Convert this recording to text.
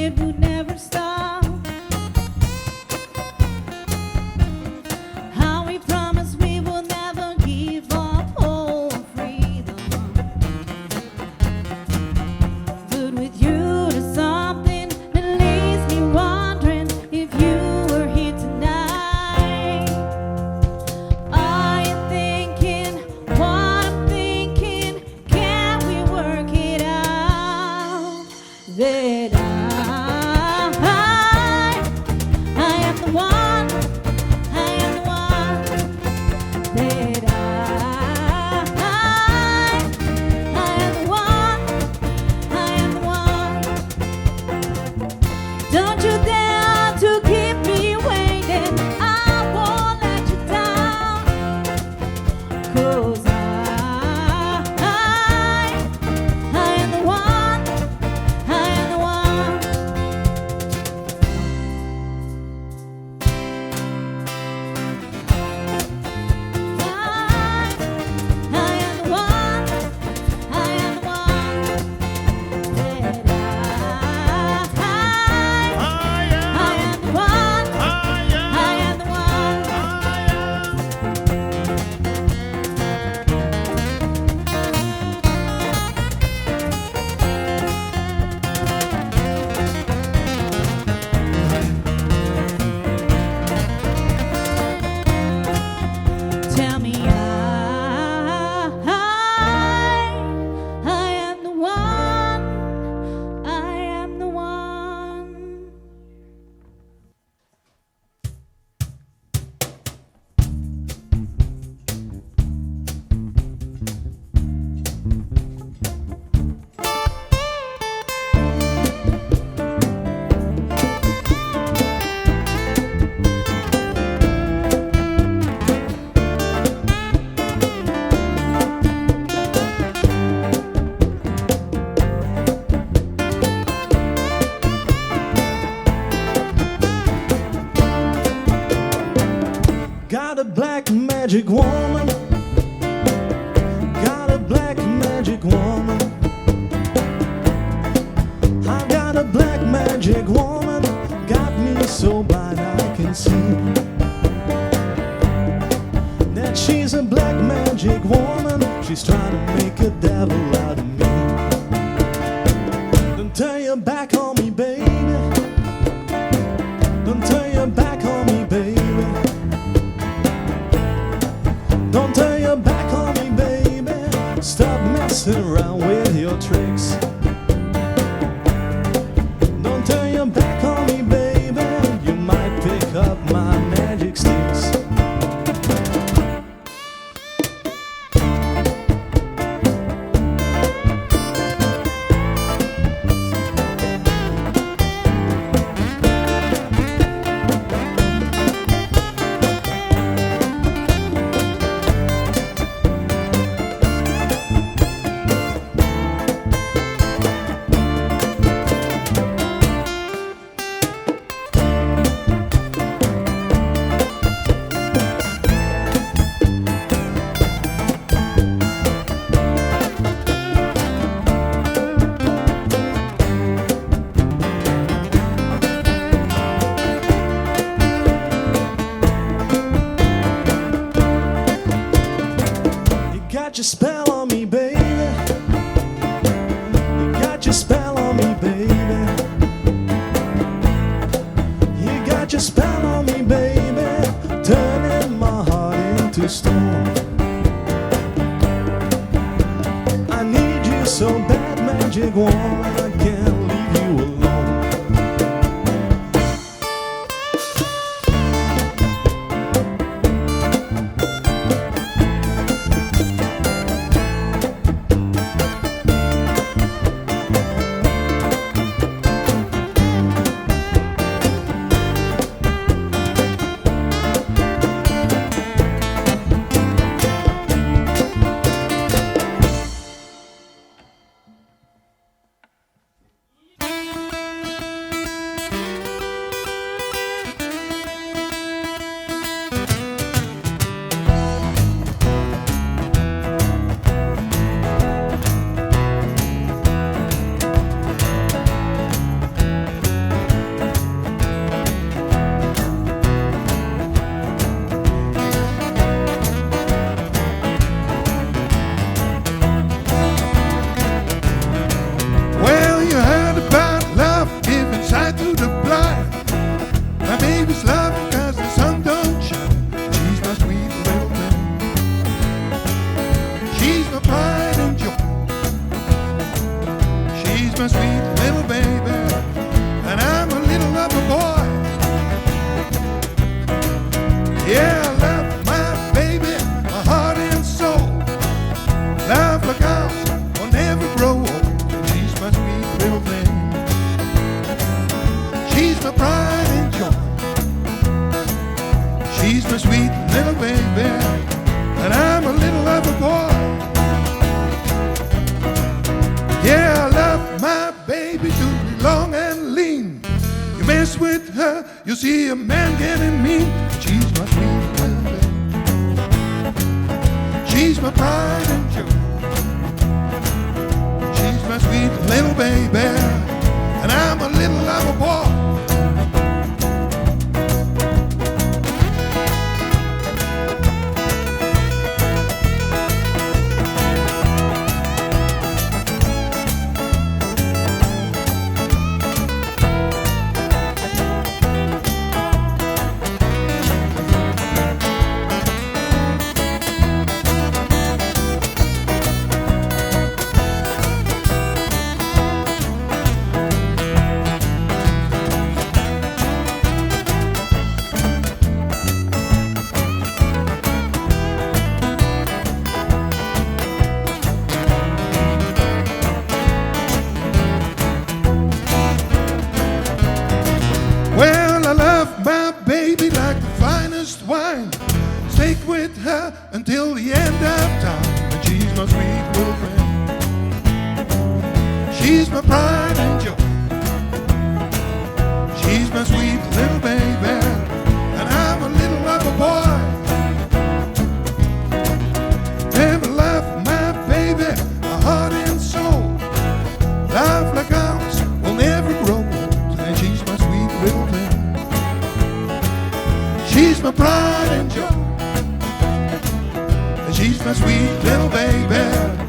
it would never stop. How we promised we would never give up all freedom. But with you there's something that leaves me wondering if you were here tonight. Are you thinking what I'm thinking? Can we work it out? That I am the one, I am the one. That I am the one, I am the one. Don't you dare to keep me waiting, I won't let you down. 'Cause I am the one, I am the one. I am the one, I am the one. That I am the one, I am the one. Tell me I am the one, I am the one. Got a black magic woman. Got a black magic woman. I got a black magic woman. Got me so blind I can see that she's a black magic woman. She's trying to make a devil out of me. Don't turn your back on me, baby. Don't turn your back on me, baby. Don't turn your back on me, baby. Stop messing around with your tricks. Don't turn your back on me, baby. You might pick up my magic sticks. Got your spell on me, baby. You got your spell on me, baby. You got your spell on me, baby. Turning my heart into stone. I need you so bad, magic woman. I can't leave you alone. my sweet little baby, and I'm a little lover boy. Yeah, I love my baby, my heart and soul. Love like ours will never grow old. She's my sweet little thing. She's my pride and joy. She's my sweet little baby, and I'm a little lover boy. Yeah, I love my baby to be long and lean. You mess with her, you see a man getting mean. She's my sweet little baby. She's my pride and joy. She's my sweet little baby, and I'm a little lover boy. Well, I love my baby like the finest wine. Stick with her until the end of time. And she's my sweet little friend. She's my pride and joy. She's my sweet little baby, and I'm a little lover boy. Never love my baby, my heart and soul. Love like ours will never grow old. And she's my sweet little thing. She's my pride and joy. And she's my sweet little baby.